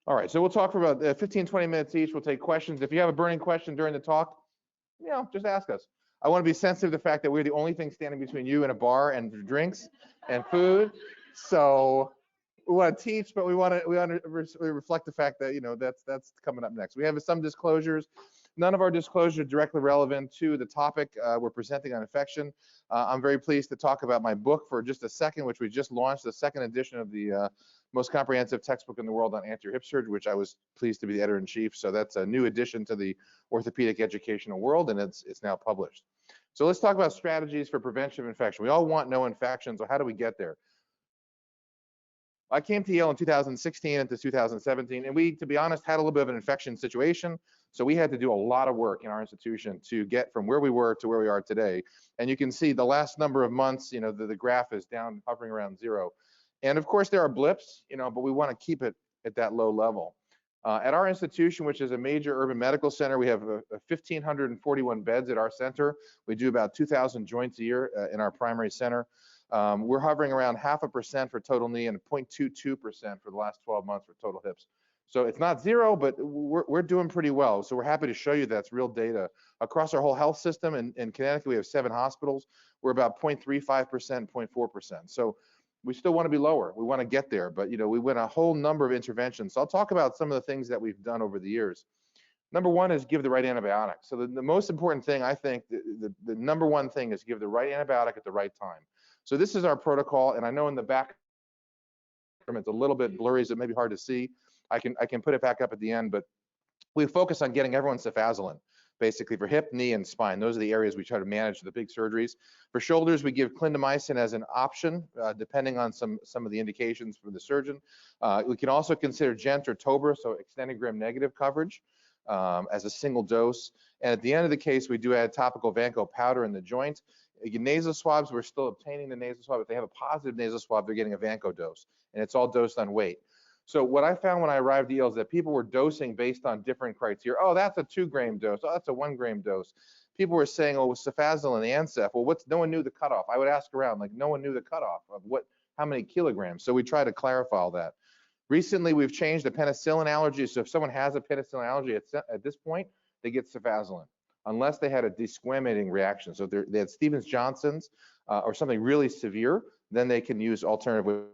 All right, so we'll talk for about 15, 20 minutes each. We'll take questions. If you have a burning question during the talk, just ask us. I want to be sensitive to the fact that we're the only thing standing between you and a bar and drinks and food. So we want to teach, but we reflect the fact that that's coming up next. We have some disclosures. None of our disclosures are directly relevant to the topic we're presenting on infection. I'm very pleased to talk about my book for just a second, which we just launched, the second edition of the most comprehensive textbook in the world on anterior hip surgery, which I was pleased to be the editor-in-chief. So that's a new addition to the orthopedic educational world, and it's now published. So let's talk about strategies for prevention of infection. We all want no infection, so how do we get there? I came to Yale in 2016 into 2017, and we, to be honest, had a little bit of an infection situation. So we had to do a lot of work in our institution to get from where we were to where we are today. And you can see the last number of months, the graph is down, hovering around 0. And of course, there are blips, but we want to keep it at that low level. At our institution, which is a major urban medical center, we have 1,541 beds at our center. We do about 2,000 joints a year in our primary center. We're hovering around 0.5% for total knee and 0.22% for the last 12 months for total hips. So it's not 0, but we're doing pretty well. So we're happy to show you that's real data. Across our whole health system, in Connecticut, we have 7 hospitals. We're about 0.35%, 0.4%. So we still want to be lower. We want to get there, but we went a whole number of interventions. So I'll talk about some of the things that we've done over the years. Number one is give the right antibiotic. So the most important thing, I think, the number one thing is give the right antibiotic at the right time. So this is our protocol, and I know in the back it's a little bit blurry, so it may be hard to see. I can put it back up at the end, but we focus on getting everyone cefazolin, basically for hip, knee, and spine. Those are the areas we try to manage the big surgeries. For shoulders, we give clindamycin as an option, depending on some of the indications for the surgeon. We can also consider GENT or TOBRA, so extended gram-negative coverage, as a single dose. And at the end of the case, we do add topical Vanco powder in the joint. Nasal swabs, we're still obtaining the nasal swab. If they have a positive nasal swab, they're getting a Vanco dose, and it's all dosed on weight. So what I found when I arrived at Yale is that people were dosing based on different criteria. Oh, that's a 2-gram dose. Oh, that's a 1-gram dose. People were saying, oh, with cefazolin and ANSEF. Well, no one knew the cutoff. I would ask around, like, no one knew the cutoff of how many kilograms. So we try to clarify all that. Recently, we've changed the penicillin allergy. So if someone has a penicillin allergy at this point, they get cefazolin, unless they had a desquamating reaction. So if they had Stevens-Johnson's or something really severe, then they can use alternative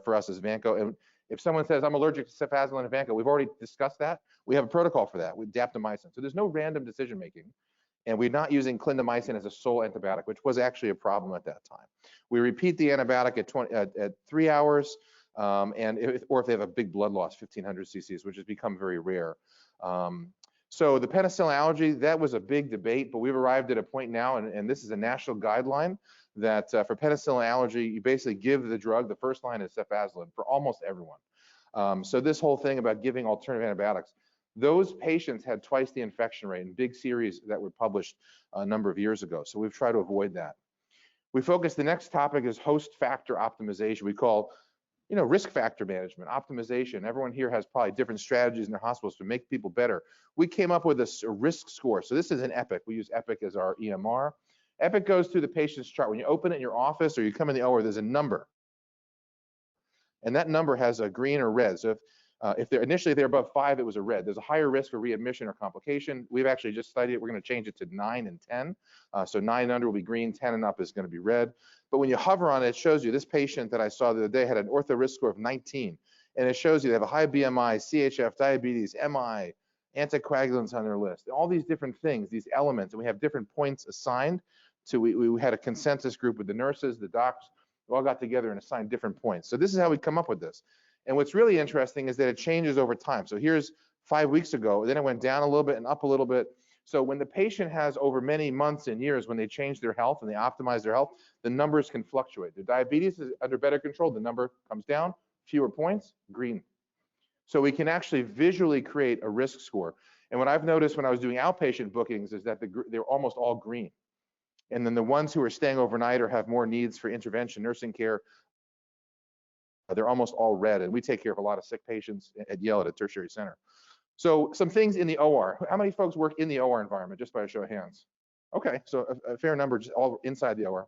for us as Vanco. And if someone says, I'm allergic to cefazolin and Vanco, we've already discussed that. We have a protocol for that with daptomycin. So there's no random decision making. And we're not using clindamycin as a sole antibiotic, which was actually a problem at that time. We repeat the antibiotic at 3 hours, or if they have a big blood loss, 1,500 cc's, which has become very rare. So the penicillin allergy, that was a big debate, but we've arrived at a point now, and this is a national guideline, that for penicillin allergy, you basically give the drug. The first line is cefazolin for almost everyone. So this whole thing about giving alternative antibiotics, those patients had twice the infection rate in big series that were published a number of years ago. So we've tried to avoid that. We focus, the next topic is host factor optimization. We call risk factor management, optimization. Everyone here has probably different strategies in their hospitals to make people better. We came up with a risk score. So this is an EPIC. We use EPIC as our EMR. EPIC goes through the patient's chart. When you open it in your office or you come in the OR, there's a number. And that number has a green or red. So if they're above 5, it was a red. There's a higher risk for readmission or complication. We've actually just studied it. We're going to change it to 9 and 10. So 9 and under will be green, 10 and up is going to be red. But when you hover on it, it shows you this patient that I saw the other day had an ortho risk score of 19. And it shows you they have a high BMI, CHF, diabetes, MI, anticoagulants on their list. All these different things, these elements, and we have different points assigned to, we had a consensus group with the nurses, the docs, we all got together and assigned different points. So this is how we come up with this. And what's really interesting is that it changes over time. So here's 5 weeks ago, then it went down a little bit and up a little bit. So when the patient has over many months and years, when they change their health and they optimize their health, the numbers can fluctuate. Their diabetes is under better control, the number comes down, fewer points, green. So we can actually visually create a risk score. And what I've noticed when I was doing outpatient bookings is that they're almost all green. And then the ones who are staying overnight or have more needs for intervention, nursing care, they're almost all red. And we take care of a lot of sick patients at Yale at a tertiary center. So some things in the OR. How many folks work in the OR environment, just by a show of hands? Okay, so a fair number just all inside the OR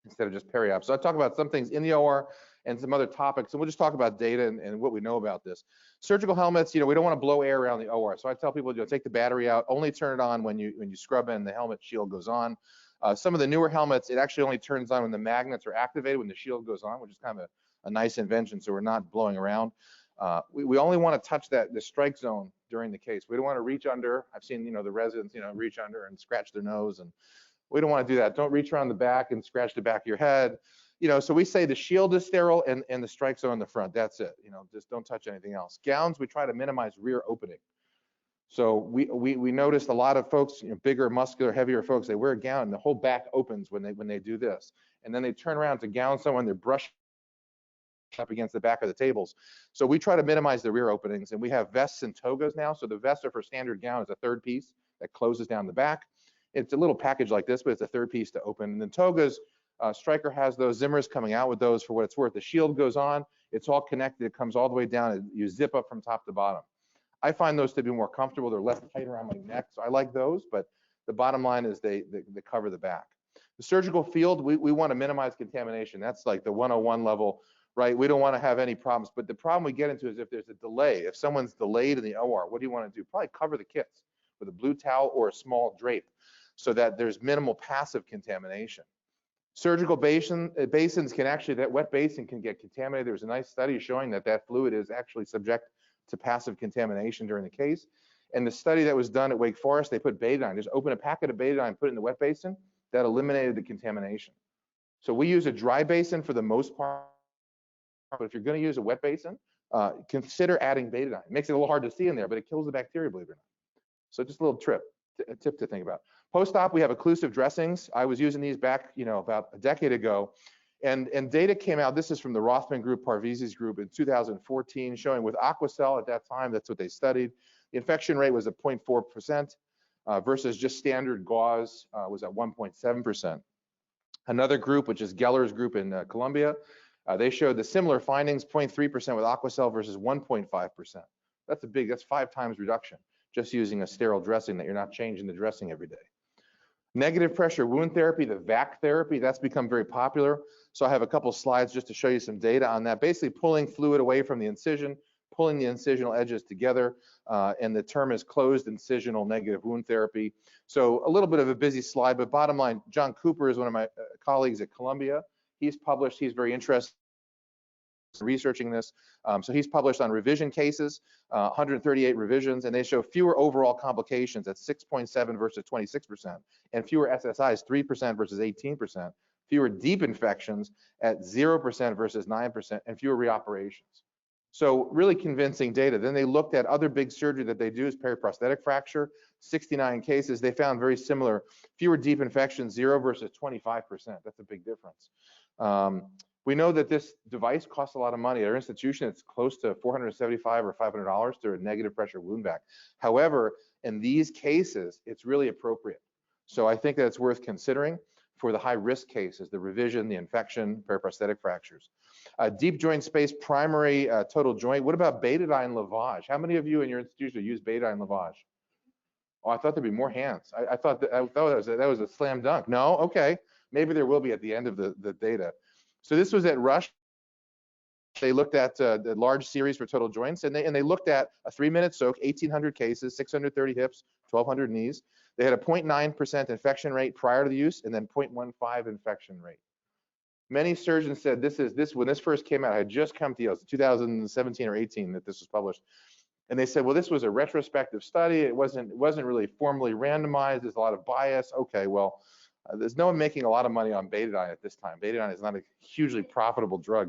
instead of just peri-op. So I talk about some things in the OR and some other topics. And we'll just talk about data and what we know about this. Surgical helmets, we don't want to blow air around the OR. So I tell people, take the battery out, only turn it on when you scrub in, the helmet shield goes on. Some of the newer helmets, it actually only turns on when the magnets are activated, when the shield goes on, which is kind of a nice invention, so we're not blowing around. We only want to touch the strike zone during the case. We don't want to reach under. I've seen, the residents, reach under and scratch their nose, and we don't want to do that. Don't reach around the back and scratch the back of your head. So we say the shield is sterile and the strike zone in the front. That's it. Just don't touch anything else. Gowns, we try to minimize rear opening. So we noticed a lot of folks, bigger, muscular, heavier folks, they wear a gown and the whole back opens when they do this. And then they turn around to gown someone, they're brushed up against the back of the tables. So we try to minimize the rear openings, and we have vests and togas now. So the vests are for standard gown, is a third piece that closes down the back. It's a little package like this, but it's a third piece to open. And then togas, Stryker has those Zimmers coming out with those for what it's worth. The shield goes on, it's all connected, it comes all the way down, and you zip up from top to bottom. I find those to be more comfortable. They're less tight around my neck, so I like those, but the bottom line is they cover the back. The surgical field, we want to minimize contamination. That's like the 101 level, right? We don't want to have any problems, but the problem we get into is if there's a delay. If someone's delayed in the OR, what do you want to do? Probably cover the kits with a blue towel or a small drape so that there's minimal passive contamination. Surgical basins can actually, that wet basin can get contaminated. There's a nice study showing that fluid is actually subject to passive contamination during the case. And the study that was done at Wake Forest, they put betadine, just open a packet of betadine, put it in the wet basin, that eliminated the contamination. So we use a dry basin for the most part, but if you're going to use a wet basin, consider adding betadine. It makes it a little hard to see in there, but it kills the bacteria, believe it or not. So just a little tip to think about. Post-op, we have occlusive dressings. I was using these back, about a decade ago. And data came out, this is from the Rothman group, Parvizi's group in 2014, showing with Aquacel at that time, that's what they studied, the infection rate was at 0.4% versus just standard gauze was at 1.7%. Another group, which is Geller's group in Columbia, they showed the similar findings, 0.3% with Aquacel versus 1.5%. That's 5 times reduction, just using a sterile dressing that you're not changing the dressing every day. Negative pressure wound therapy, the VAC therapy, that's become very popular. So I have a couple slides just to show you some data on that. Basically pulling fluid away from the incision, pulling the incisional edges together, and the term is closed incisional negative wound therapy. So a little bit of a busy slide, but bottom line, John Cooper is one of my colleagues at Columbia. He's very interested in researching this. So he's published on revision cases, 138 revisions, and they show fewer overall complications at 6.7 versus 26%, and fewer SSIs, 3% versus 18%, fewer deep infections at 0% versus 9%, and fewer reoperations. So really convincing data. Then they looked at other big surgery that they do is periprosthetic fracture, 69 cases. They found very similar, fewer deep infections, 0 versus 25%. That's a big difference. We know that this device costs a lot of money. At our institution, it's close to $475 or $500 to a negative pressure wound vac. However, in these cases, it's really appropriate. So I think that it's worth considering for the high risk cases, the revision, the infection, periprosthetic fractures. Deep joint space, primary total joint. What about betadine lavage? How many of you in your institution use betadine lavage? Oh, I thought there'd be more hands. I thought that was a slam dunk. No, okay. Maybe there will be at the end of the data. So this was at Rush. They looked at the large series for total joints, and they looked at a 3-minute soak, 1,800 cases, 630 hips, 1,200 knees. They had a 0.9% infection rate prior to the use, and then 0.15 infection rate. Many surgeons said when this first came out, I had just come to Yale, 2017 or 18 that this was published, and they said, well, this was a retrospective study. It wasn't really formally randomized. There's a lot of bias. Okay, well, there's no one making a lot of money on betadine at this time. Betadine is not a hugely profitable drug.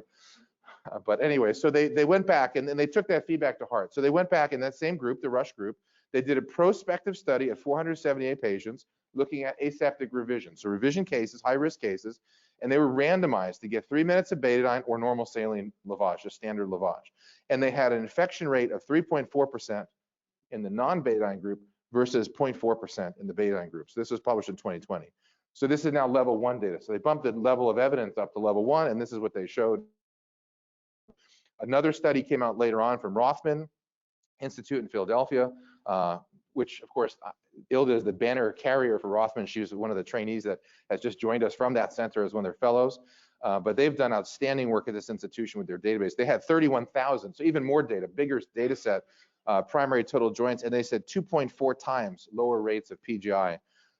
But anyway, so they went back and they took that feedback to heart. So they went back in that same group, the Rush group. They did a prospective study of 478 patients looking at aseptic revision. So revision cases, high risk cases, and they were randomized to get 3 minutes of betadine or normal saline lavage, just standard lavage. And they had an infection rate of 3.4% in the non-betadine group versus 0.4% in the betadine group. So this was published in 2020. So this is now level 1 data. So they bumped the level of evidence up to level 1, and this is what they showed. Another study came out later on from Rothman Institute in Philadelphia, which of course, Ilda is the banner carrier for Rothman. She was one of the trainees that has just joined us from that center as one of their fellows. but they've done outstanding work at this institution with their database. They had 31,000, so even more data, bigger data set, primary total joints, and they said 2.4 times lower rates of PJI.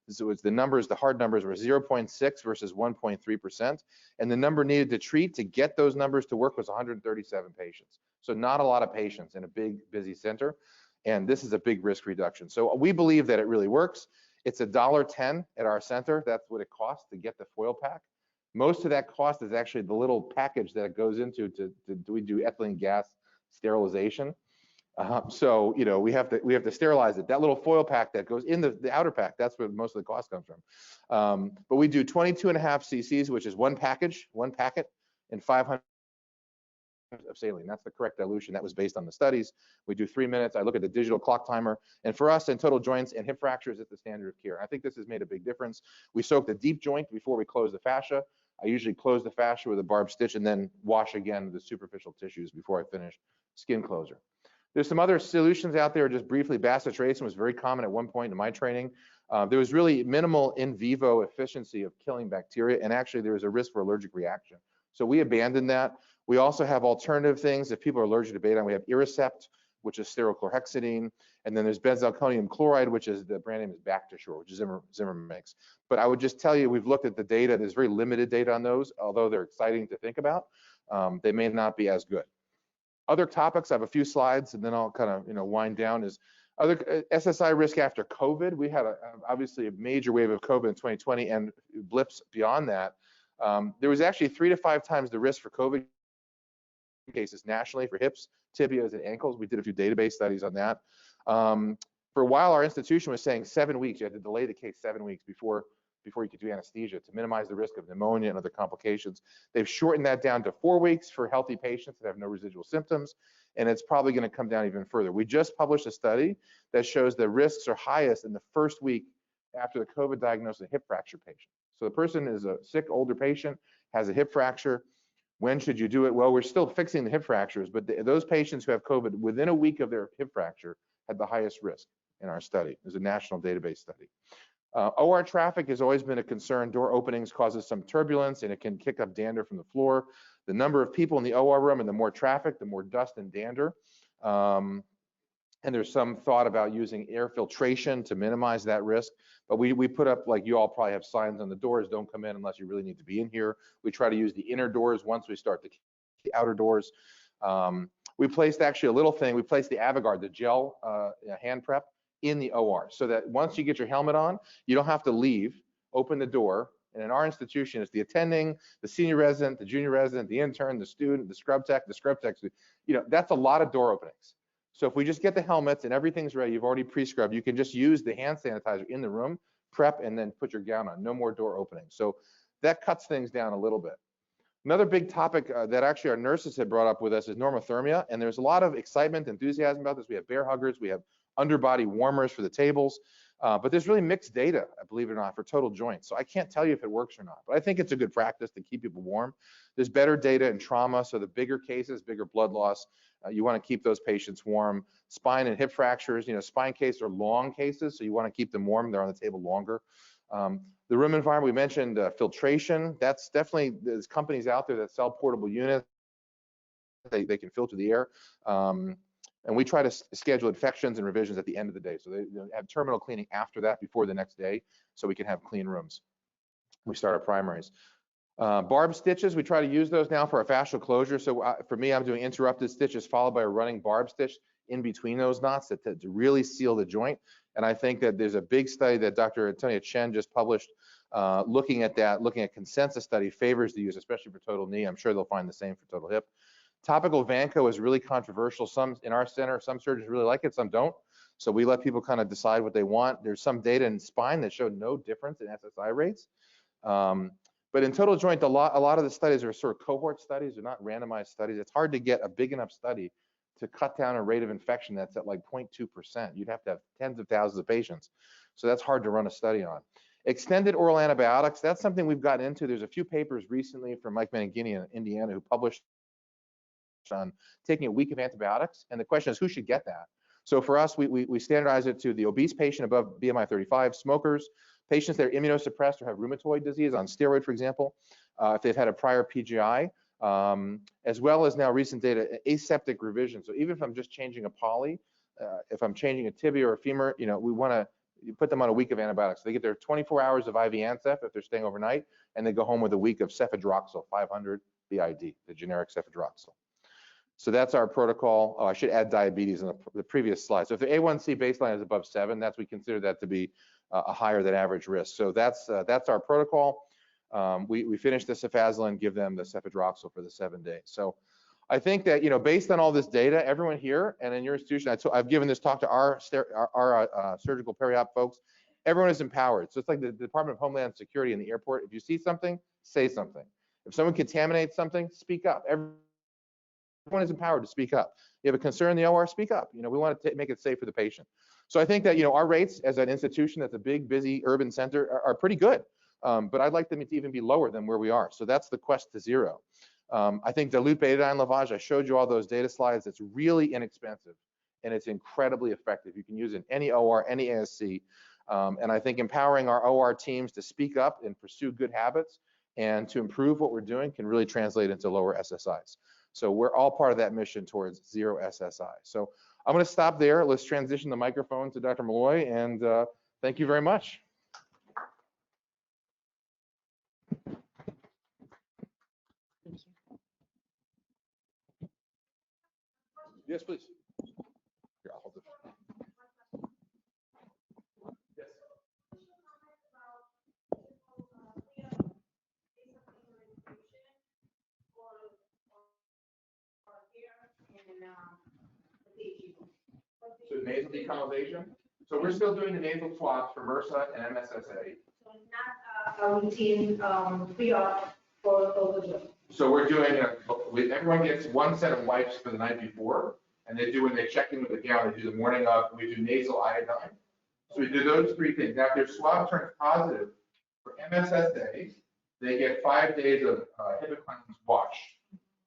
So it's the numbers, the hard numbers were 0.6 versus 1.3%, and the number needed to treat to get those numbers to work was 137 patients. So not a lot of patients in a big, busy center, and this is a big risk reduction. So we believe that it really works. It's $1.10 at our center. That's what it costs to get the foil pack. Most of that cost is actually the little package that it goes into we do ethylene gas sterilization. So you know we have to sterilize it. That little foil pack that goes in the outer pack, that's where most of the cost comes from. But we do 22.5 cc's, which is one packet, and 500 of saline. That's the correct dilution. That was based on the studies. We do 3 minutes. I look at the digital clock timer, and for us in total joints and hip fractures, it's the standard of care. I think this has made a big difference. We soak the deep joint before we close the fascia. I usually close the fascia with a barbed stitch and then wash again the superficial tissues before I finish skin closure. There's some other solutions out there. Just briefly, bacitracin was very common at one point in my training. There was really minimal in vivo efficiency of killing bacteria, and actually there was a risk for allergic reaction. So we abandoned that. We also have alternative things. If people are allergic to beta, we have Iricept, which is sterochlorhexidine, and then there's benzalkonium chloride, which is the brand name is Bactishore, which Zimmer makes. But I would just tell you, we've looked at the data. There's very limited data on those, although they're exciting to think about. They may not be as good. Other topics, I have a few slides, and then I'll kind of wind down. Is other SSI risk after COVID. We had obviously a major wave of COVID in 2020 and blips beyond that. There was actually 3 to 5 times the risk for COVID cases nationally for hips, tibias, and ankles. We did a few database studies on that. For a while, our institution was saying 7 weeks. You had to delay the case 7 weeks before you could do anesthesia to minimize the risk of pneumonia and other complications. They've shortened that down to 4 weeks for healthy patients that have no residual symptoms, and it's probably going to come down even further. We just published a study that shows the risks are highest in the first week after the COVID diagnosis of a hip fracture patient. So the person is a sick, older patient, has a hip fracture. When should you do it? Well, we're still fixing the hip fractures, but those patients who have COVID within a week of their hip fracture had the highest risk in our study. There's a national database study. OR traffic has always been a concern. Door openings causes some turbulence, and it can kick up dander from the floor. The number of people in the OR room, and the more traffic, the more dust and dander. And there's some thought about using air filtration to minimize that risk. But we put up, like you all probably have signs on the doors, don't come in unless you really need to be in here. We try to use the inner doors once we start the outer doors. We placed actually a little thing. We placed the Avogard, the gel hand prep, in the OR, so that once you get your helmet on, you don't have to leave, open the door. And in our institution, it's the attending, the senior resident, the junior resident, the intern, the student, the scrub tech, that's a lot of door openings. So if we just get the helmets and everything's ready, you've already pre-scrubbed, you can just use the hand sanitizer in the room, prep, and then put your gown on. No more door openings. So that cuts things down a little bit. Another big topic that actually our nurses had brought up with us is normothermia, and there's a lot of excitement, enthusiasm about this. We have bear huggers, we have underbody warmers for the tables, but there's really mixed data, believe it or not, for total joints. So I can't tell you if it works or not, but I think it's a good practice to keep people warm. There's better data in trauma, so the bigger cases, bigger blood loss, you want to keep those patients warm. Spine and hip fractures, spine cases are long cases, so you want to keep them warm. They're on the table longer. The room environment, we mentioned filtration. That's definitely, there's companies out there that sell portable units. They can filter the air. And we try to schedule infections and revisions at the end of the day. So they have terminal cleaning after that, before the next day, so we can have clean rooms. We start our primaries. Barb stitches, we try to use those now for our fascial closure. So for me, I'm doing interrupted stitches followed by a running barb stitch in between those knots to really seal the joint. And I think that there's a big study that Dr. Antonia Chen just published looking at consensus study favors the use, especially for total knee. I'm sure they'll find the same for total hip. Topical Vanco is really controversial. Some in our center, some surgeons really like it, some don't. So we let people kind of decide what they want. There's some data in spine that showed no difference in SSI rates. But in total joint, a lot of the studies are sort of cohort studies. They're not randomized studies. It's hard to get a big enough study to cut down a rate of infection that's at like 0.2%. You'd have to have tens of thousands of patients. So that's hard to run a study on. Extended oral antibiotics, that's something we've gotten into. There's a few papers recently from Mike Meningini in Indiana who published on taking a week of antibiotics. And the question is, who should get that? So for us, we standardize it to the obese patient above BMI 35, smokers, patients that are immunosuppressed or have rheumatoid disease on steroid, for example, if they've had a prior PJI, as well as now recent data, aseptic revision. So even if I'm just changing a poly, if I'm changing a tibia or a femur, we want to put them on a week of antibiotics. They get their 24 hours of IV Ancef if they're staying overnight, and they go home with a week of cefadroxil, 500 BID, the generic cefadroxil. So that's our protocol. Oh, I should add diabetes in the previous slide. So if the A1C baseline is above 7, we consider that to be a higher than average risk. So that's our protocol. We finish the cefazolin, give them the cefadroxil for the 7 days. So I think that, based on all this data, everyone here and in your institution, I've given this talk to our surgical peri-op folks. Everyone is empowered. So it's like the Department of Homeland Security in the airport. If you see something, say something. If someone contaminates something, speak up. Everyone is empowered to speak up. You have a concern in the OR, speak up. We want to make it safe for the patient. So I think that, our rates as an institution that's a big, busy urban center are pretty good. But I'd like them to even be lower than where we are. So that's the quest to zero. I think dilute betadine lavage, I showed you all those data slides. It's really inexpensive and it's incredibly effective. You can use it in any OR, any ASC. And I think empowering our OR teams to speak up and pursue good habits and to improve what we're doing can really translate into lower SSIs. So we're all part of that mission towards zero SSI. So I'm going to stop there. Let's transition the microphone to Dr. Molloy, and thank you very much. Thank you. Yes, please. Here, I'll hold it. Yes. So nasal decolonization. So we're still doing the nasal swabs for MRSA and MSSA. So it's not a routine pre-op for overdose. So we're doing everyone gets one set of wipes for the night before, and they do when they check in with the gown, they do the morning of, we do nasal iodine. So we do those 3 things. Now, if their swab turns positive for MSSA, they get 5 days of hibiclens wash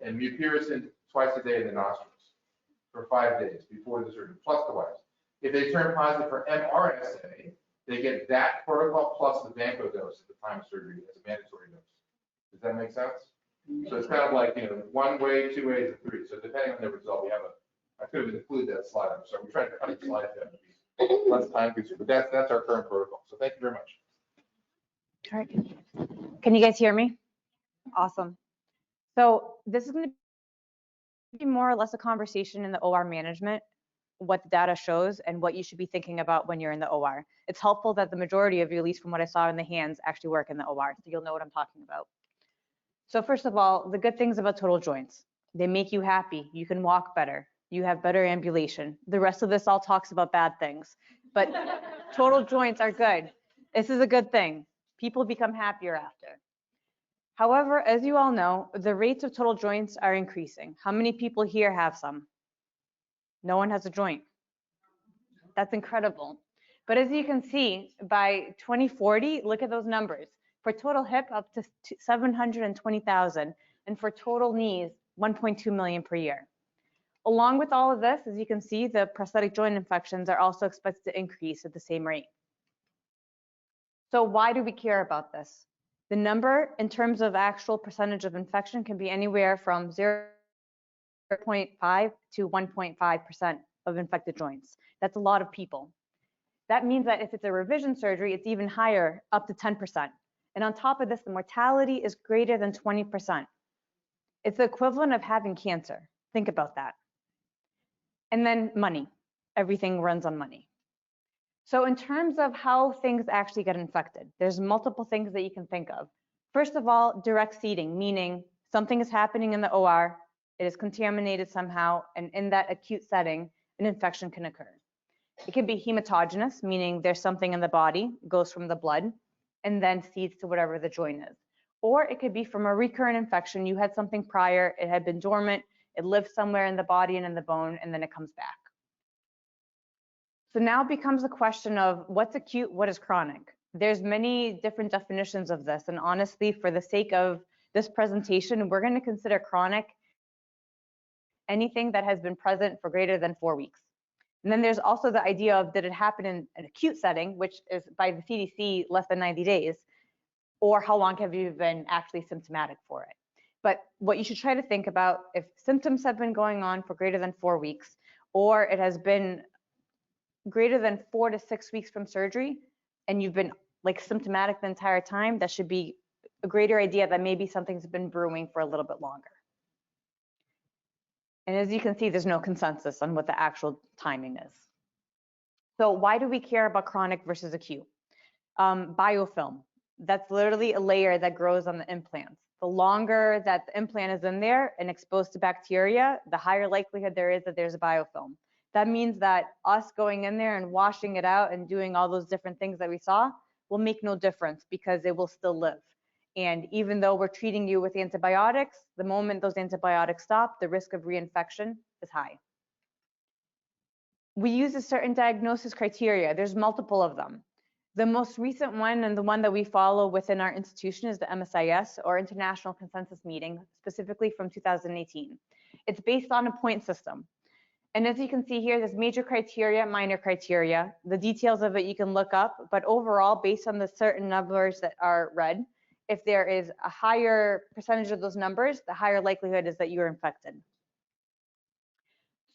and mupirocin twice a day in the nostrils for 5 days before the surgery, plus the wipes. If they turn positive for MRSA, they get that protocol plus the Vanco dose at the time of surgery as a mandatory dose. Does that make sense? So it's kind of like, 1 way, 2 ways, and 3. So depending on the result, we have I could have included that slide. I'm sorry, we're trying to cut the slides down to be less time consuming, but that's our current protocol. So thank you very much. All right. Can you guys hear me? Awesome. So this is going to be more or less a conversation in the OR management, what the data shows and what you should be thinking about when you're in the OR. It's helpful that the majority of you, at least from what I saw in the hands, actually work in the OR, so you'll know what I'm talking about. So first of all, the good things about total joints. They make you happy. You can walk better. You have better ambulation. The rest of this all talks about bad things, but total joints are good. This is a good thing. People become happier after. However, as you all know, the rates of total joints are increasing. How many people here have some? No one has a joint. That's incredible. But as you can see, by 2040, look at those numbers. For total hip, up to 720,000, and for total knees, 1.2 million per year. Along with all of this, as you can see, the prosthetic joint infections are also expected to increase at the same rate. So why do we care about this? The number in terms of actual percentage of infection can be anywhere from 0.5 to 1.5% of infected joints. That's a lot of people. That means that if it's a revision surgery, it's even higher, up to 10%. And on top of this, the mortality is greater than 20%. It's the equivalent of having cancer. Think about that. And then money. Everything runs on money. So in terms of how things actually get infected, there's multiple things that you can think of. First of all, direct seeding, meaning something is happening in the OR, it is contaminated somehow, and in that acute setting, an infection can occur. It can be hematogenous, meaning there's something in the body, goes from the blood, and then seeds to whatever the joint is. Or it could be from a recurrent infection. You had something prior, it had been dormant, it lives somewhere in the body and in the bone, and then it comes back. So now it becomes a question of what's acute, what is chronic? There's many different definitions of this, and honestly, for the sake of this presentation, we're going to consider chronic anything that has been present for greater than 4 weeks. And then there's also the idea of, did it happen in an acute setting, which is by the CDC less than 90 days, or how long have you been actually symptomatic for it? But what you should try to think about, if symptoms have been going on for greater than 4 weeks, or it has been greater than 4 to 6 weeks from surgery, and you've been like symptomatic the entire time, that should be a greater idea that maybe something's been brewing for a little bit longer. And as you can see, there's no consensus on what the actual timing is. So why do we care about chronic versus acute? Biofilm, that's literally a layer that grows on the implants. The longer that the implant is in there and exposed to bacteria, the higher likelihood there is that there's a biofilm. That means that us going in there and washing it out and doing all those different things that we saw will make no difference because it will still live. And even though we're treating you with antibiotics, the moment those antibiotics stop, the risk of reinfection is high. We use a certain diagnosis criteria. There's multiple of them. The most recent one, and the one that we follow within our institution, is the MSIS, or International Consensus Meeting, specifically from 2018. It's based on a point system. And as you can see here, there's major criteria, minor criteria. The details of it you can look up, but overall, based on the certain numbers that are read, if there is a higher percentage of those numbers, the higher likelihood is that you're infected.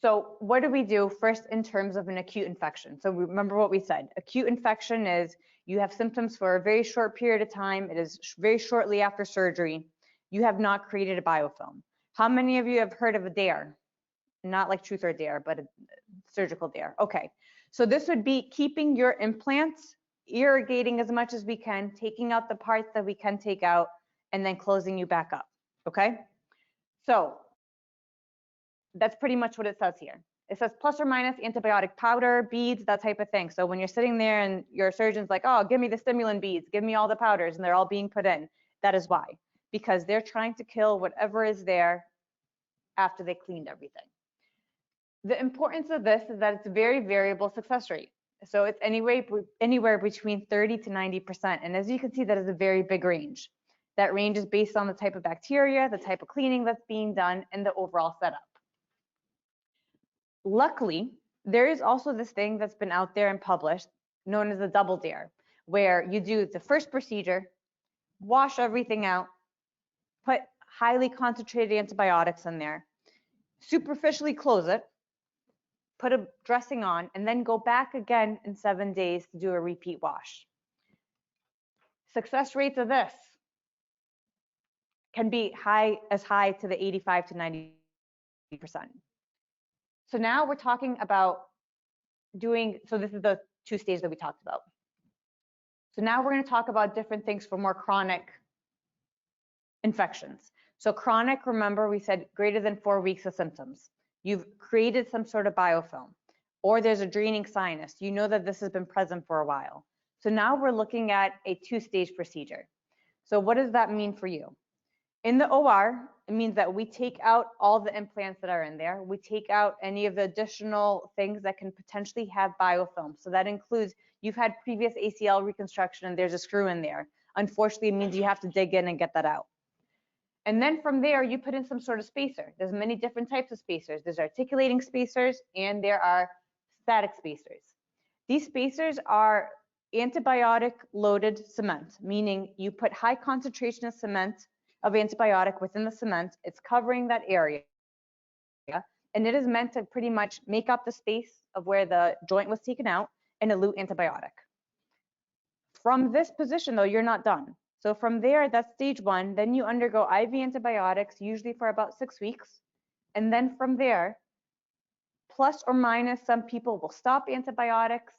So what do we do first in terms of an acute infection? So remember what we said. Acute infection is you have symptoms for a very short period of time. It is very shortly after surgery. You have not created a biofilm. How many of you have heard of a DAIR? Not like truth or dare, but a surgical DAIR. Okay, so this would be keeping your implants, irrigating as much as we can, taking out the parts that we can take out, and then closing you back up, okay? So that's pretty much what it says here. It says plus or minus antibiotic powder, beads, that type of thing. So when you're sitting there and your surgeon's like, oh, give me the stimulant beads, give me all the powders, and they're all being put in, that is why. Because they're trying to kill whatever is there after they cleaned everything. The importance of this is that it's a very variable success rate. So it's anywhere between 30 to 90%. And as you can see, that is a very big range. That range is based on the type of bacteria, the type of cleaning that's being done, and the overall setup. Luckily, there is also this thing that's been out there and published known as a double DAIR, where you do the first procedure, wash everything out, put highly concentrated antibiotics in there, superficially close it, put a dressing on, and then go back again in 7 days to do a repeat wash. Success rates of this can be as high to the 85 to 90%. So now we're talking about so this is the 2 stages that we talked about. So now we're going to talk about different things for more chronic infections. So chronic, remember we said greater than 4 weeks of symptoms. You've created some sort of biofilm, or there's a draining sinus. You know that this has been present for a while. So now we're looking at a 2-stage procedure. So what does that mean for you? In the OR, it means that we take out all the implants that are in there. We take out any of the additional things that can potentially have biofilm. So that includes, you've had previous ACL reconstruction and there's a screw in there. Unfortunately, it means you have to dig in and get that out. And then from there, you put in some sort of spacer. There's many different types of spacers. There's articulating spacers and there are static spacers. These spacers are antibiotic loaded cement, meaning you put high concentration of cement, of antibiotic within the cement. It's covering that area. And it is meant to pretty much make up the space of where the joint was taken out and elute antibiotic. From this position though, you're not done. So from there, that's stage 1. Then you undergo IV antibiotics, usually for about 6 weeks. And then from there, plus or minus, some people will stop antibiotics,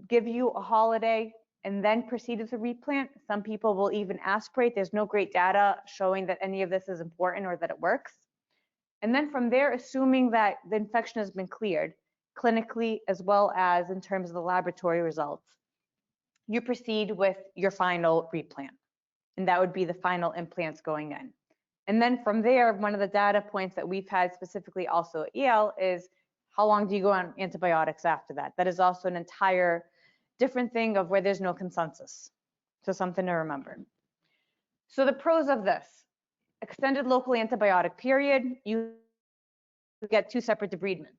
give you a holiday, and then proceed with the replant. Some people will even aspirate. There's no great data showing that any of this is important or that it works. And then from there, assuming that the infection has been cleared clinically as well as in terms of the laboratory results, you proceed with your final replant. And that would be the final implants going in. And then from there, one of the data points that we've had specifically also at Yale is how long do you go on antibiotics after that? That is also an entire different thing of where there's no consensus. So something to remember. So the pros of this: extended local antibiotic period, you get 2 separate debridements.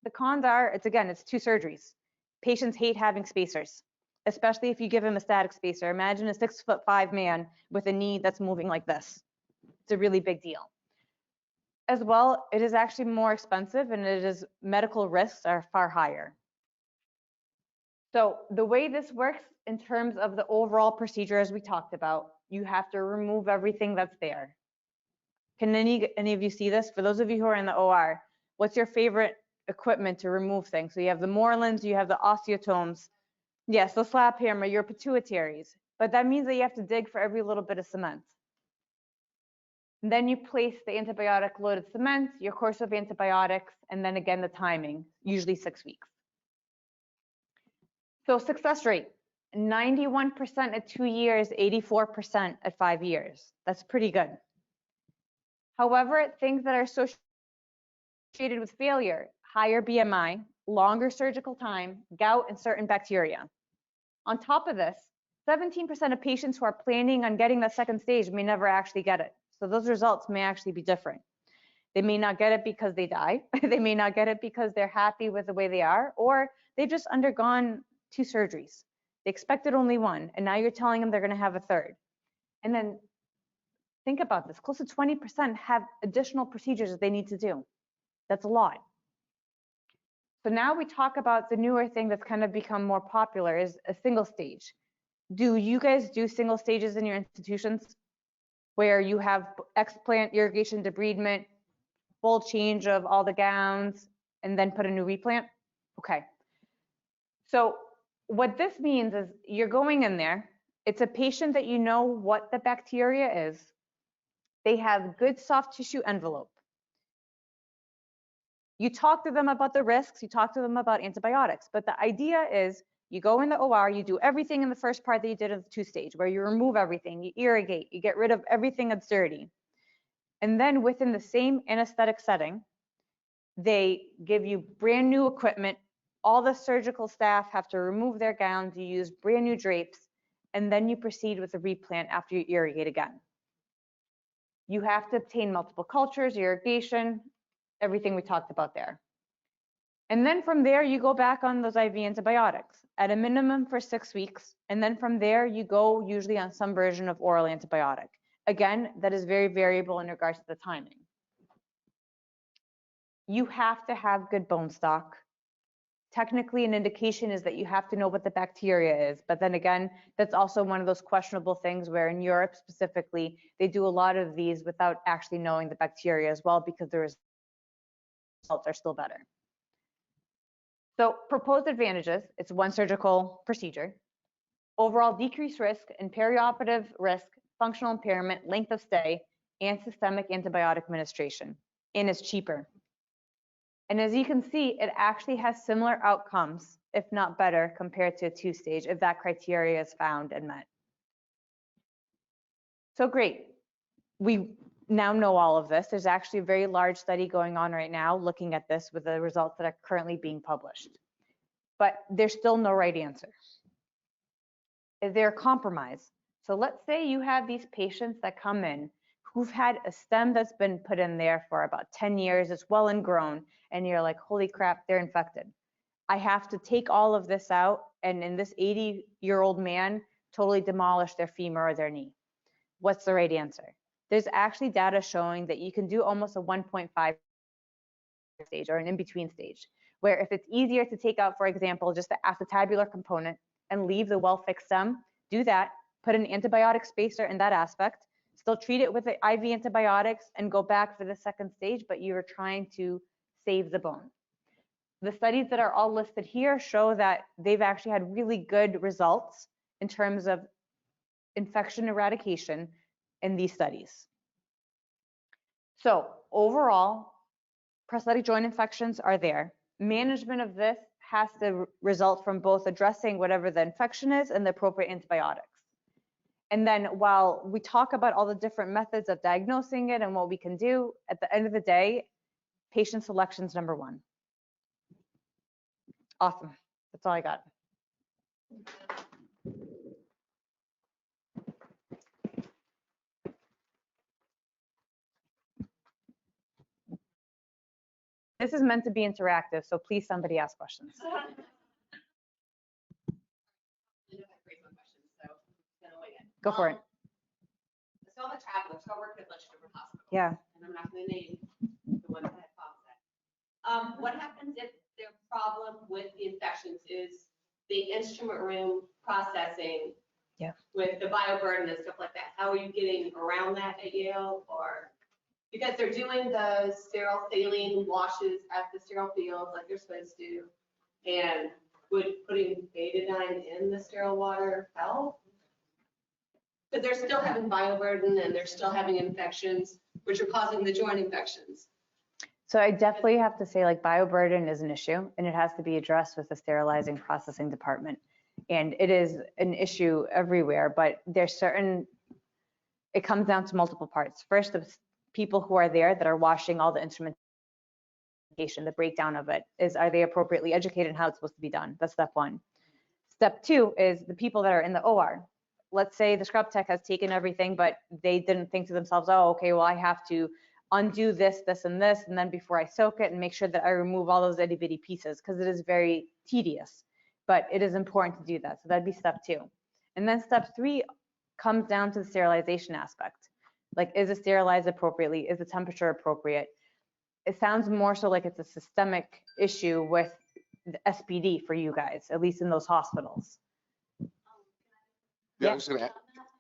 The cons are, it's 2 surgeries. Patients hate having spacers, especially if you give them a static spacer. Imagine a 6'5" man with a knee that's moving like this. It's a really big deal. As well, it is actually more expensive and medical risks are far higher. So the way this works in terms of the overall procedure, as we talked about, you have to remove everything that's there. Can any of you see this? For those of you who are in the OR, what's your favorite equipment to remove things? So you have the Morlands, you have the osteotomes. Yes, the slap hammer, your pituitaries. But that means that you have to dig for every little bit of cement. And then you place the antibiotic loaded cement, your course of antibiotics, and then again the timing, usually 6 weeks. So success rate, 91% at 2 years, 84% at 5 years. That's pretty good. However, things that are associated with failure, higher BMI, longer surgical time, gout, and certain bacteria. On top of this, 17% of patients who are planning on getting the second stage may never actually get it. So those results may actually be different. They may not get it because they die. They may not get it because they're happy with the way they are, or they've just undergone 2 surgeries. They expected only 1, and now you're telling them they're going to have a 3rd. And then think about this, close to 20% have additional procedures that they need to do. That's a lot. So now we talk about the newer thing that's kind of become more popular is a single stage. Do you guys do single stages in your institutions where you have explant, irrigation, debridement, full change of all the gowns, and then put a new replant? Okay. So what this means is you're going in there, it's a patient that you know what the bacteria is, they have good soft tissue envelope. You talk to them about the risks, you talk to them about antibiotics, but the idea is you go in the OR, you do everything in the first part that you did in the 2 stage, where you remove everything, you irrigate, you get rid of everything that's dirty. And then within the same anesthetic setting, they give you brand new equipment. All the surgical staff have to remove their gowns, you use brand new drapes, and then you proceed with the replant after you irrigate again. You have to obtain multiple cultures, irrigation, everything we talked about there. And then from there, you go back on those IV antibiotics at a minimum for 6 weeks. And then from there, you go usually on some version of oral antibiotic. Again, that is very variable in regards to the timing. You have to have good bone stock. Technically, an indication is that you have to know what the bacteria is. But then again, that's also one of those questionable things where in Europe specifically, they do a lot of these without actually knowing the bacteria as well because the results are still better. So proposed advantages, it's 1 surgical procedure. Overall decreased risk in perioperative risk, functional impairment, length of stay, and systemic antibiotic administration. And it's cheaper. And as you can see, it actually has similar outcomes, if not better, compared to a 2 stage if that criteria is found and met. So great. We now know all of this. There's actually a very large study going on right now looking at this with the results that are currently being published. But there's still no right answer. Is there a compromise? So let's say you have these patients that come in who've had a stem that's been put in there for about 10 years, it's well and grown, and you're like, holy crap, they're infected. I have to take all of this out, and in this 80-year-old man, totally demolish their femur or their knee. What's the right answer? There's actually data showing that you can do almost a 1.5 stage or an in-between stage, where if it's easier to take out, for example, just the acetabular component and leave the well-fixed stem, do that, put an antibiotic spacer in that aspect, still treat it with the IV antibiotics and go back for the second stage, but you're trying to save the bone. The studies that are all listed here show that they've actually had really good results in terms of infection eradication in these studies. So overall, prosthetic joint infections are there. Management of this has to result from both addressing whatever the infection is and the appropriate antibiotics. And then while we talk about all the different methods of diagnosing it and what we can do, at the end of the day, patient selection is number 1. Awesome. That's all I got. This is meant to be interactive, so please somebody ask questions. Go for it. So I'm a traveler, so I work at a bunch of different hospitals. Yeah. And I'm not going to name the one that had problems at. What happens if their problem with the infections is the instrument room processing? Yeah. With the bioburden and stuff like that? How are you getting around that at Yale? Or because they're doing the sterile saline washes at the sterile fields like they're supposed to, and would putting betadine in the sterile water help? But they're still having bioburden and they're still having infections, which are causing the joint infections. So I definitely have to say, like, bioburden is an issue and it has to be addressed with the sterilizing processing department. And it is an issue everywhere, but there's certain, it comes down to multiple parts. First, the people who are there that are washing all the instrumentation, the breakdown of it is, are they appropriately educated in how it's supposed to be done? That's step one. Step two is the people that are in the OR. Let's say the scrub tech has taken everything, but they didn't think to themselves, oh, okay, well, I have to undo this, this, and this, and then before I soak it and make sure that I remove all those itty bitty pieces, because it is very tedious, but it is important to do that. So that'd be step two. And then step three comes down to the sterilization aspect. Like, is it sterilized appropriately? Is the temperature appropriate? It sounds more so like it's a systemic issue with the SPD for you guys, at least in those hospitals. Yeah, I'm just gonna add,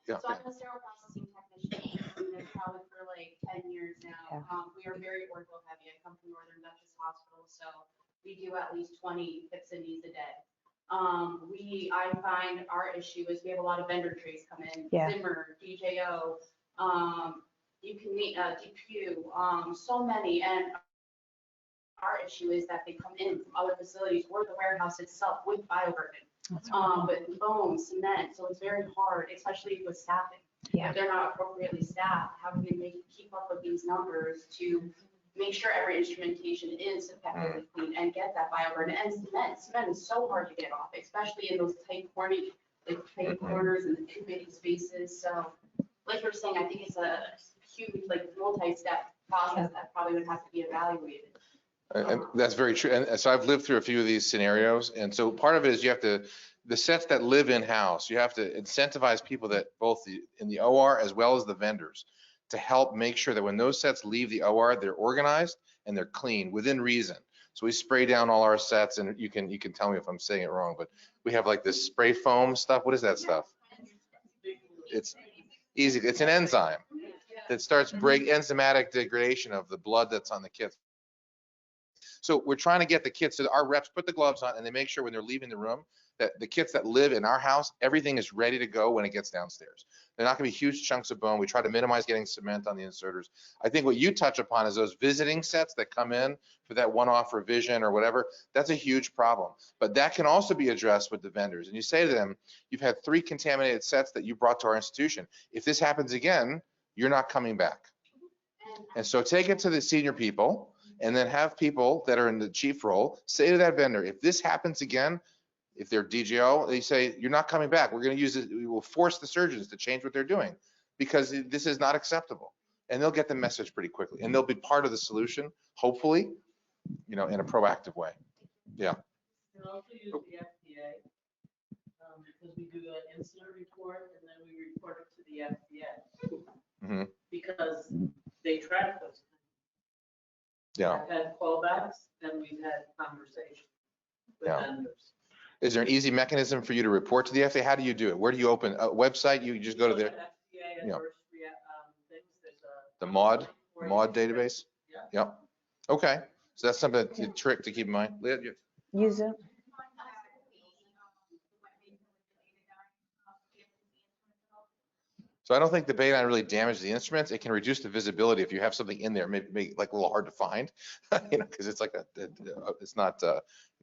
So I'm a sterile processing technician. I've been there probably for like 10 years now. Yeah. We are very ortho heavy. I come from Northern Dutchess Hospital, so we do at least 20 hips and knees a day. I find our issue is we have a lot of vendor trays come in, Yeah. Zimmer, DJO, you can meet DPU, so many. And our issue is that they come in from other facilities or the warehouse itself with bioburden. With foam, cement, so it's very hard, especially with staffing. Yeah. If they're not appropriately staffed, how do they keep up with these numbers to make sure every instrumentation is effectively clean and get that bioburden? And cement is so hard to get off, especially in those tight corners and the incubating spaces. So like you're saying, I think it's a huge, like, multi-step process that probably would have to be evaluated. And that's very true. And so I've lived through a few of these scenarios. And so part of it is you have to, the sets that live in-house, you have to incentivize people that both in the OR as well as the vendors to help make sure that when those sets leave the OR, they're organized and they're clean within reason. So we spray down all our sets, and you can tell me if I'm saying it wrong, but we have like this spray foam stuff. What is that stuff? It's easy. It's an enzyme that starts enzymatic degradation of the blood that's on the kit. So we're trying to get the kits, so our reps put the gloves on and they make sure when they're leaving the room that the kits that live in our house, everything is ready to go when it gets downstairs. They're not gonna be huge chunks of bone. We try to minimize getting cement on the inserters. I think what you touch upon is those visiting sets that come in for that one-off revision or whatever. That's a huge problem. But that can also be addressed with the vendors. And you say to them, you've had 3 contaminated sets that you brought to our institution. If this happens again, you're not coming back. And so take it to the senior people, and then have people that are in the chief role say to that vendor, if this happens again, if they're DGO, they say, you're not coming back. We're going to use it. We will force the surgeons to change what they're doing because this is not acceptable. And they'll get the message pretty quickly, and they'll be part of the solution, hopefully, in a proactive way. Yeah. We can also use the FDA because we do an incident report and then we report it to the FDA because they track those. Yeah. I've had callbacks and we've had conversations with vendors. Is there an easy mechanism for you to report to the FDA? How do you do it? Where do you open a website? You just go to their the MAUD database? Yeah. Yep. Okay. So that's something, a trick to keep in mind. Use it. So I don't think the betadine really damages the instruments. It can reduce the visibility if you have something in there, maybe like a little hard to find, because it's like it's not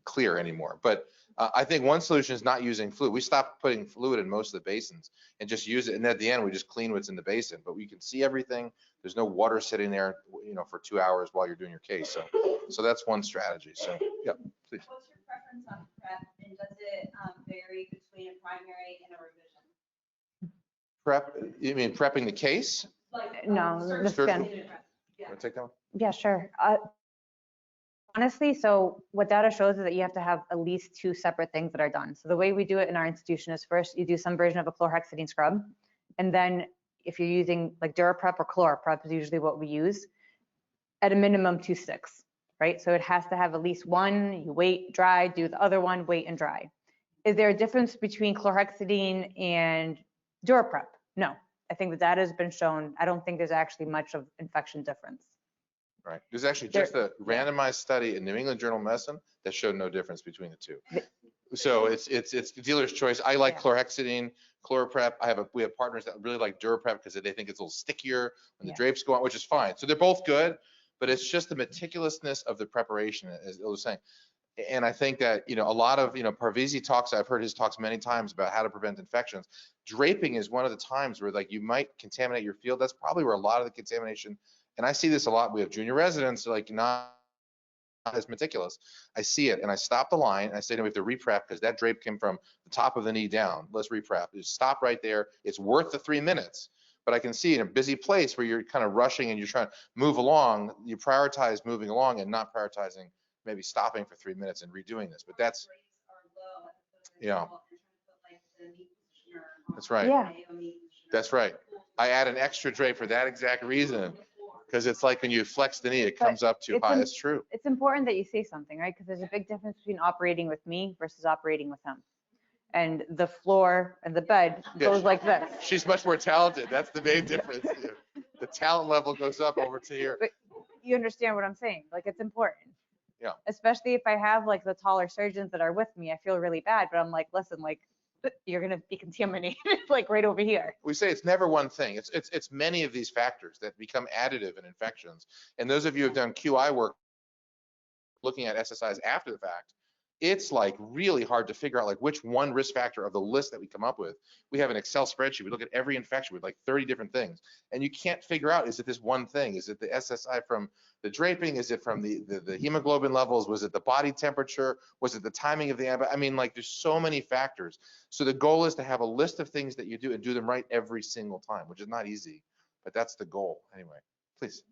clear anymore. But I think one solution is not using fluid. We stopped putting fluid in most of the basins and just use it. And at the end, we just clean what's in the basin. But we can see everything. There's no water sitting there, for 2 hours while you're doing your case. So that's one strategy. So yeah, please. What's your preference on prep, and does it vary between a primary and a revision? Prep, you mean prepping the case? Like, No, the surgical skin. prep. Yeah. Want to take that one? Yeah, sure. honestly, so what data shows is that you have to have at least 2 separate things that are done. So the way we do it in our institution is first you do some version of a chlorhexidine scrub. And then if you're using like DuraPrep or ChloroPrep is usually what we use, at a minimum 2 sticks, right? So it has to have at least one, you wait, dry, do the other one, wait and dry. Is there a difference between chlorhexidine and DuraPrep? No, I think the data has been shown. I don't think there's actually much of infection difference. Right. There's actually just a randomized study in New England Journal of Medicine that showed no difference between the two. So it's the dealer's choice. I like chlorhexidine, ChloroPrep. We have partners that really like DuraPrep because they think it's a little stickier when the drapes go on, which is fine. So they're both good, but it's just the meticulousness of the preparation, as Ilda was saying. And I think that, a lot of, Parvizi talks, I've heard his talks many times about how to prevent infections. Draping is one of the times where like you might contaminate your field. That's probably where a lot of the contamination, and I see this a lot. We have junior residents like not as meticulous. I see it and I stop the line and I say to them, we have to reprep because that drape came from the top of the knee down. Let's reprep. Just stop right there. It's worth the 3 minutes. But I can see in a busy place where you're kind of rushing and you're trying to move along, you prioritize moving along and not prioritizing maybe stopping for 3 minutes and redoing this. But that's, that's right. Yeah. That's right. I add an extra drape for that exact reason, because it's like when you flex the knee, it comes up too high. It's true. It's important that you say something, right? Because there's a big difference between operating with me versus operating with him. And the floor and the bed goes like this. She's much more talented. That's the main difference. The talent level goes up over to here. But you understand what I'm saying? Like, it's important. Yeah. Especially if I have like the taller surgeons that are with me, I feel really bad, but I'm like, listen, like you're going to be contaminated like right over here. We say it's never one thing. It's many of these factors that become additive in infections. And those of you who have done QI work looking at SSIs after the fact, it's like really hard to figure out like which one risk factor of the list that we come up with. We have an Excel spreadsheet. We look at every infection with like 30 different things. And you can't figure out, is it this one thing? Is it the SSI from the draping? Is it from the hemoglobin levels? Was it the body temperature? Was it the timing of the antibiotic? I mean, like there's so many factors. So the goal is to have a list of things that you do and do them right every single time, which is not easy, but that's the goal. Anyway, please.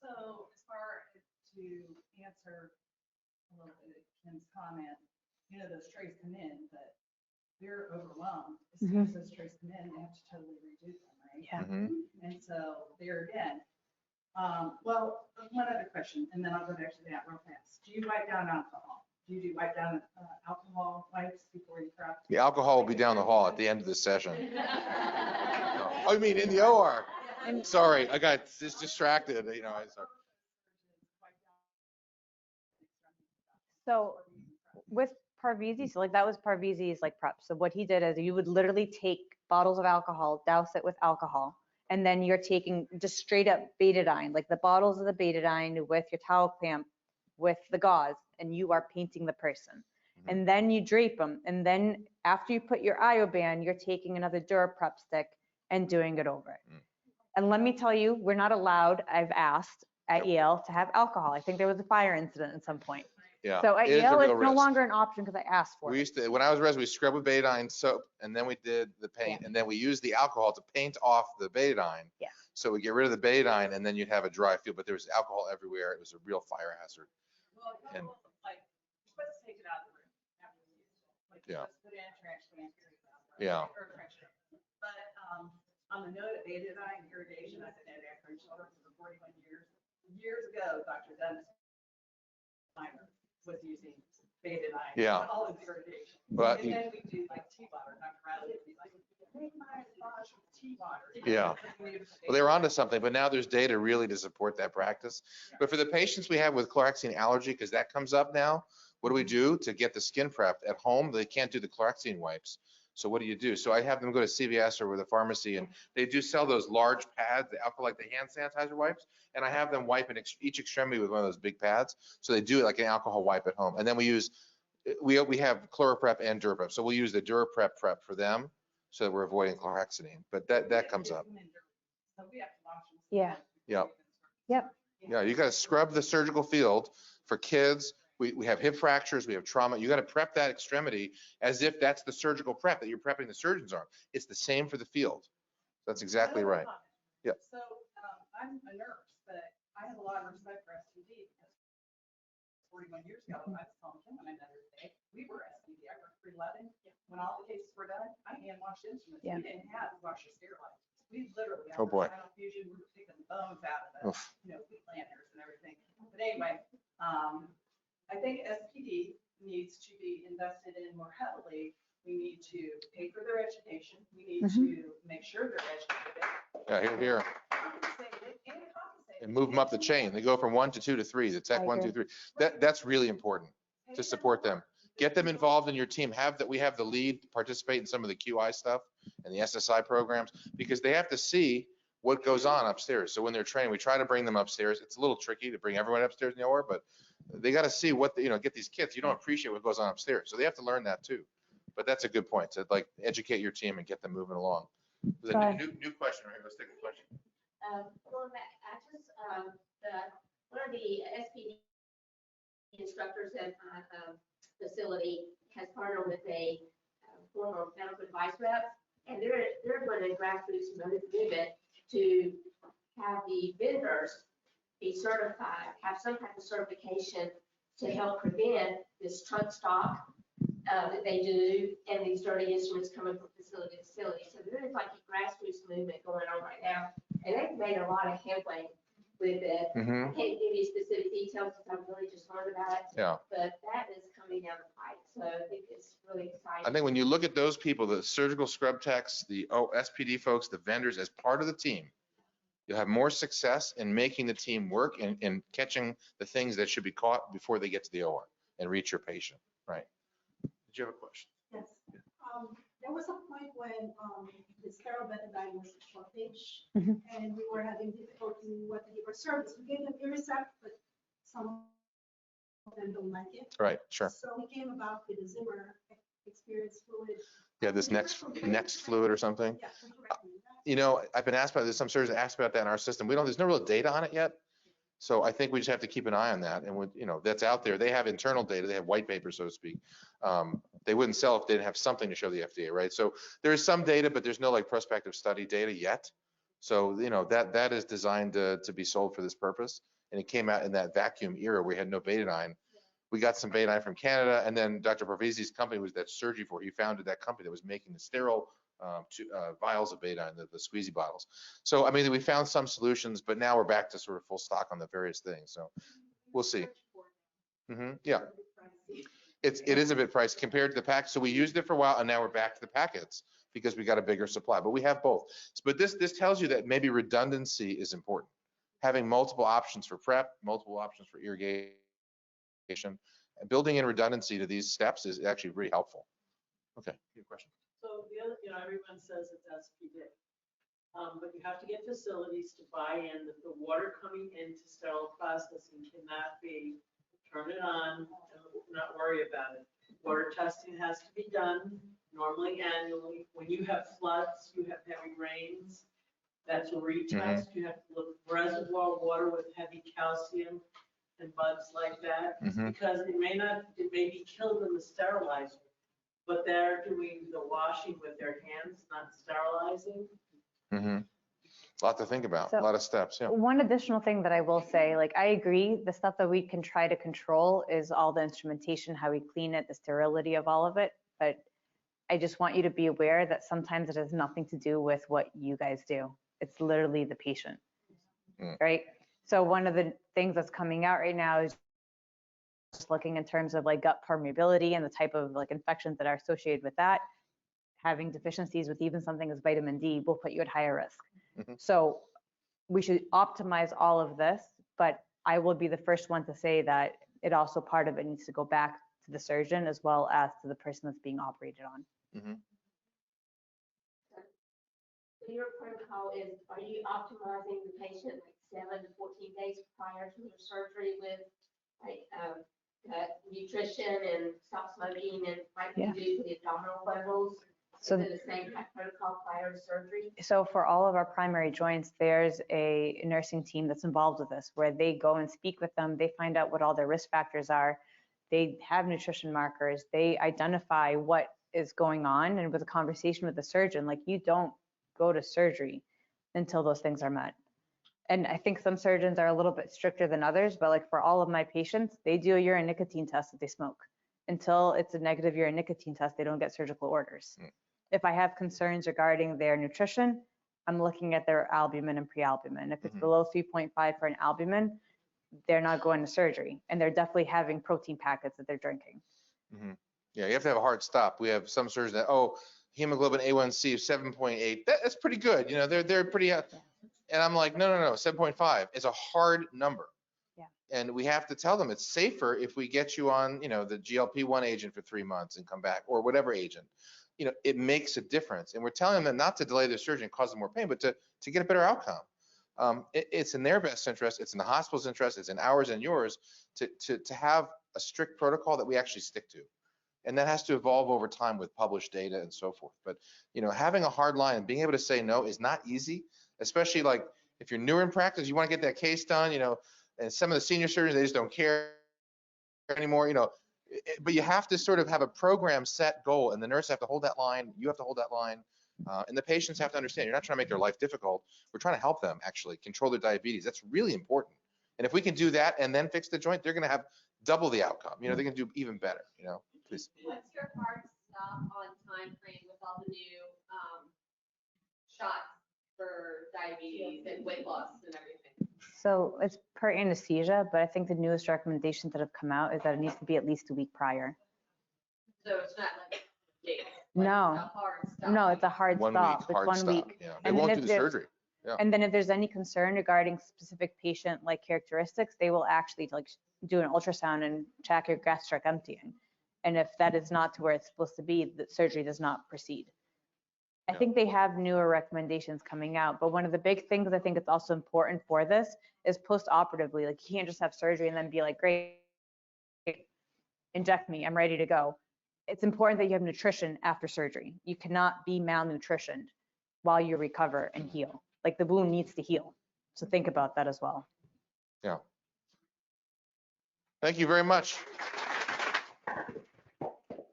So as far as to answer a little bit of Ken's comment, those trays come in, but they're overwhelmed. As soon as those trays come in, they have to totally redo them, right? Yeah. And so there again, well, one other question, and then I'll go back to that real fast. Do you wipe down alcohol? Do you wipe down alcohol wipes before you prep? The alcohol will be down the hall at the end of the session. I mean, in the OR. Sorry, I got just distracted. Sorry. So with Parvizi, so like that was Parvizi's like prep. So what he did is you would literally take bottles of alcohol, douse it with alcohol, and then you're taking just straight up betadine, like the bottles of the betadine with your towel clamp, with the gauze, and you are painting the person. And then you drape them. And then after you put your IOBAN, you're taking another DuraPrep stick and doing it over it. And let me tell you, we're not allowed, I've asked at Yale to have alcohol. I think there was a fire incident at some point. Yeah. So at It is a Yale, real it's no risk. longer an option because I asked for We it. used to, when I was resident, we scrubbed with betadine soap, and then we did the paint, and then we used the alcohol to paint off the betadine. Yeah. So we get rid of the betadine, and then you'd have a dry field, but there was alcohol everywhere. It was a real fire hazard. Well, And- like, you're supposed to take it out of the room after you use it. Like, Yeah. you're supposed to put it in a trash can. Yeah. Or a trash can. But on the note of betadine irrigation, I've been at Akron Children's for 41 years. Years ago, Dr. Dennis Minor was using betadine. Yeah. in all his irrigation. But And then we do like tea water. Dr. Riley would be like, make my wash with tea water. Yeah. Well, they were onto something, but now there's data really to support that practice. But for the patients we have with chlorhexidine allergy, because that comes up now, what do we do to get the skin prepped at home? They can't do the chlorhexidine wipes. So what do you do? So I have them go to CVS or with a pharmacy, and they do sell those large pads, the alcohol, like the hand sanitizer wipes, and I have them wipe in each extremity with one of those big pads. So they do it like an alcohol wipe at home. And then we have ChloroPrep and DuraPrep. So we'll use the DuraPrep prep for them so that we're avoiding chlorhexidine. But that comes up. So we have to wash them. Yeah. Yep. Yep. Yeah, you got to scrub the surgical field for kids. We have hip fractures, we have trauma. You got to prep that extremity as if that's the surgical prep that you're prepping the surgeon's arm. It's the same for the field. That's exactly right. Yep. So I'm a nurse, but I have a lot of respect for STD because 41 years ago, I was telling him when I met her today, we were SPD, I worked for 11. When all the cases were done, I hand washed instruments. Yeah. We didn't have washer sterilizers. We literally, Oh, boy. spinal fusion, we were taking the bones out of the, wheatlanders and everything. But anyway, I think SPD needs to be invested in more heavily. We need to pay for their education. We need to make sure they're educated. Yeah, here. Compensated and compensated. And move them up the chain. They go from 1 to 2 to 3, the tech I 1, 2, agree. 3. That's really important to support them. Get them involved in your team. We have the lead participate in some of the QI stuff and the SSI programs because they have to see what goes on upstairs. So when they're trained, we try to bring them upstairs. It's a little tricky to bring everyone upstairs in the OR, but they got to see what, get these kids. You don't appreciate what goes on upstairs. So they have to learn that too. But that's a good point to like educate your team and get them moving along. There's Go a ahead. new question right here. Let's take a question. Going back, one of the SPD instructors at my facility has partnered with a former medical advice rep, and they're going to grassroots movement to have the vendors be certified, have some type of certification to help prevent this trunk stock that they do and these dirty instruments coming from facility to facility. So there is like a grassroots movement going on right now, and they've made a lot of headway with it. I can't give you specific details because I've really just learned about it. Yeah. But that is coming down the pipe, so I think it's really exciting. I think when you look at those people, the surgical scrub techs, the SPD folks, the vendors as part of the team, you'll have more success in making the team work and catching the things that should be caught before they get to the OR and reach your patient, right? Did you have a question? Yes. There was a point when the sterile betadine was a shortage, and we were having difficulty what to give our service. We gave them Irrisac, but some of them don't like it. Right, sure. So we came about with the Zimmer experience fluid. Yeah, this next fluid or something. Yeah, would you recommend that? I've been asked about this. Some surgeons asked about that in our system. There's no real data on it yet. So I think we just have to keep an eye on that. And that's out there. They have internal data. They have white paper, so to speak. They wouldn't sell if they didn't have something to show the FDA, right? So there is some data, but there's no like prospective study data yet. So, that is designed to be sold for this purpose. And it came out in that vacuum era where we had no betadine. We got some betadine from Canada, and then Dr. Parvizi's company was that Surgery for. He founded that company that was making the sterile vials of betadine, the squeezy bottles. So, I mean, we found some solutions, but now we're back to sort of full stock on the various things. So we'll see. Yeah. It is a bit pricey compared to the pack. So we used it for a while and now we're back to the packets because we got a bigger supply, but we have both. But this tells you that maybe redundancy is important. Having multiple options for prep, multiple options for irrigation, and building in redundancy to these steps is actually really helpful. Okay, your question. So the other, everyone says it's SPD. But you have to get facilities to buy in that the water coming into sterile processing cannot be turn it on and not worry about it. Water testing has to be done normally annually. When you have floods, you have heavy rains, that's a retest. You have to look at reservoir water with heavy calcium and bugs like that, because it may be killed in the sterilizer, but they're doing the washing with their hands, not sterilizing. A lot to think about, So- a lot of steps, yeah. One additional thing that I will say, like, I agree, the stuff that we can try to control is all the instrumentation, how we clean it, the sterility of all of it. But I just want you to be aware that sometimes it has nothing to do with what you guys do. It's literally the patient, right? So one of the things that's coming out right now is just looking in terms of like gut permeability and the type of like infections that are associated with that. Having deficiencies with even something as vitamin D will put you at higher risk. So we should optimize all of this, but I will be the first one to say that it also part of it needs to go back to the surgeon as well as to the person that's being operated on. So your protocol is, are you optimizing the patient like 7 to 14 days prior to their surgery with like nutrition and stop smoking and like you do for the abdominal levels? So is it the same type protocol prior to surgery? So for all of our primary joints, there's a nursing team that's involved with this, where they go and speak with them. They find out what all their risk factors are. They have nutrition markers. They identify what is going on, and with a conversation with the surgeon, like, you don't go to surgery until those things are met. And I think some surgeons are a little bit stricter than others, but like for all of my patients, they do a urine nicotine test if they smoke. Until it's a negative urine nicotine test, they don't get surgical orders. If I have concerns regarding their nutrition, I'm looking at their albumin and prealbumin. If it's below 3.5 for an albumin, they're not going to surgery, and they're definitely having protein packets that they're drinking. Yeah, you have to have a hard stop. We have some surgeons that, oh, hemoglobin A1C is 7.8. That's pretty good. You know, they're pretty, and I'm like, no, 7.5 is a hard number. Yeah. And we have to tell them it's safer if we get you on, you know, the GLP-1 agent for 3 months and come back, or whatever agent. You know, it makes a difference. And we're telling them not to delay their surgery and cause them more pain, but to get a better outcome. It's in their best interest, it's in the hospital's interest, it's in ours and yours to have a strict protocol that we actually stick to. And that has to evolve over time with published data and so forth. But, you know, having a hard line and being able to say no is not easy, especially like if you're newer in practice, you want to get that case done, you know, and some of the senior surgeons, they just don't care anymore, you know, but you have to sort of have a program set goal, and the nurse have to hold that line, you have to hold that line, and the patients have to understand you're not trying to make their life difficult. We're trying to help them actually control their diabetes. That's really important. And if we can do that and then fix the joint, they're going to have double the outcome. You know, they're going to do even better, you know. Please. What's your hard stop on time frame with all the new shots for diabetes and weight loss and everything? So it's per anesthesia, but I think the newest recommendations that have come out is that it needs to be at least a week prior. So it's not like days. No. It's a hard stop. No, it's a hard 1 stop. week, It's hard 1 stop. week. Yeah. They And won't then do if the there's- surgery. Yeah. And then if there's any concern regarding specific patient-like characteristics, they will actually like do an ultrasound and check your gastric emptying. And if that is not to where it's supposed to be, the surgery does not proceed. I Yeah. think they have newer recommendations coming out, but one of the big things I think it's also important for this is post-operatively. Like you can't just have surgery and then be like, great, inject me, I'm ready to go. It's important that you have nutrition after surgery. You cannot be malnutritioned while you recover and heal. Like the wound needs to heal. So think about that as well. Yeah. Thank you very much.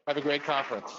Have a great conference.